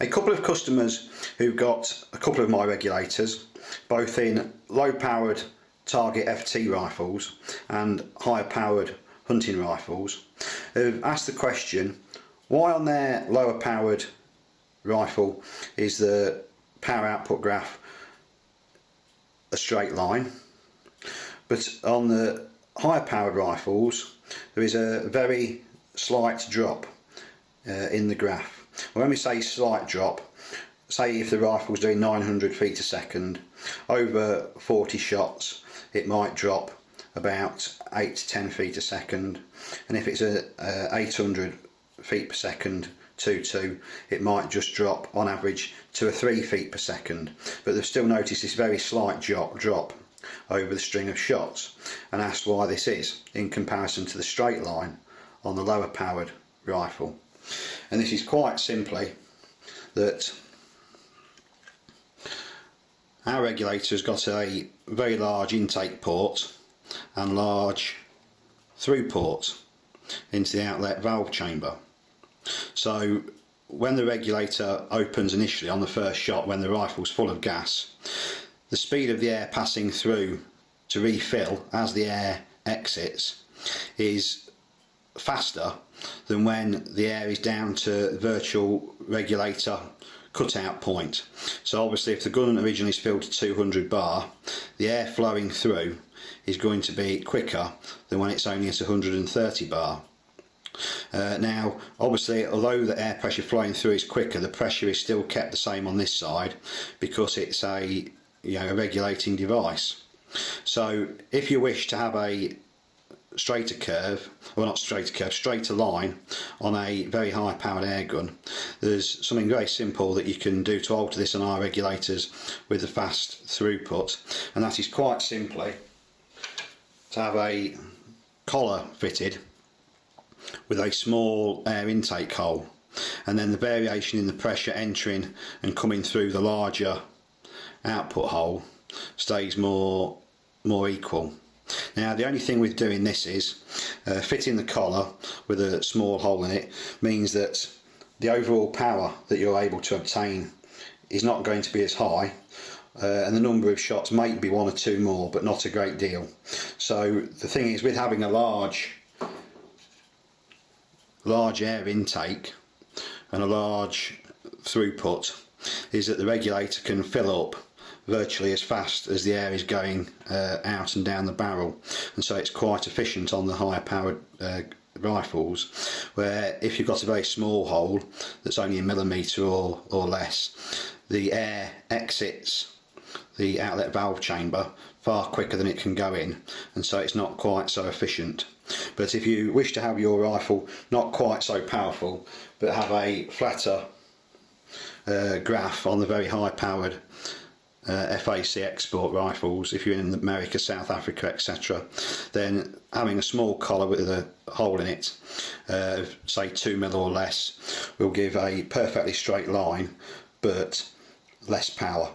A couple of customers who've got a couple of my regulators, both in low powered target FT rifles and higher powered hunting rifles, have asked the question, why on their lower powered rifle is the power output graph a straight line, but on the higher powered rifles there is a very slight drop in the graph. Well, when we say slight drop, say if the rifle's doing 900 feet a second, over 40 shots it might drop about 8 to 10 feet a second, and if it's a 800 feet per second tutto, it might just drop on average to a 3 feet per second, but they've still noticed this very slight drop over the string of shots, and asked why this is in comparison to the straight line on the lower powered rifle. And this is quite simply that our regulator has got a very large intake port and large through port into the outlet valve chamber. So when the regulator opens initially on the first shot, when the rifle's full of gas, the speed of the air passing through to refill as the air exits is faster than when the air is down to virtual regulator cutout point. So obviously if the gun originally is filled to 200 bar, the air flowing through is going to be quicker than when it's only at 130 bar. Now obviously, although the air pressure flowing through is quicker, the pressure is still kept the same on this side because it's a regulating device. So if you wish to have a straighter curve, or not straighter curve, straighter line on a very high powered air gun, there's something very simple that you can do to alter this on our regulators with the fast throughput, and that is quite simply to have a collar fitted with a small air intake hole, and then the variation in the pressure entering and coming through the larger output hole stays more equal. Now the only thing with doing this is fitting the collar with a small hole in it means that the overall power that you're able to obtain is not going to be as high, and the number of shots might be 1 or 2 more, but not a great deal. So the thing is, with having a large air intake and a large throughput, is that the regulator can fill up virtually as fast as the air is going out and down the barrel, and so it's quite efficient on the higher powered rifles, where if you've got a very small hole that's only a millimetre or less, the air exits the outlet valve chamber far quicker than it can go in, and so it's not quite so efficient. But if you wish to have your rifle not quite so powerful but have a flatter graph on the very high powered FAC export rifles, if you're in America, South Africa, etc., then having a small collar with a hole in it, say 2mm or less, will give a perfectly straight line but less power.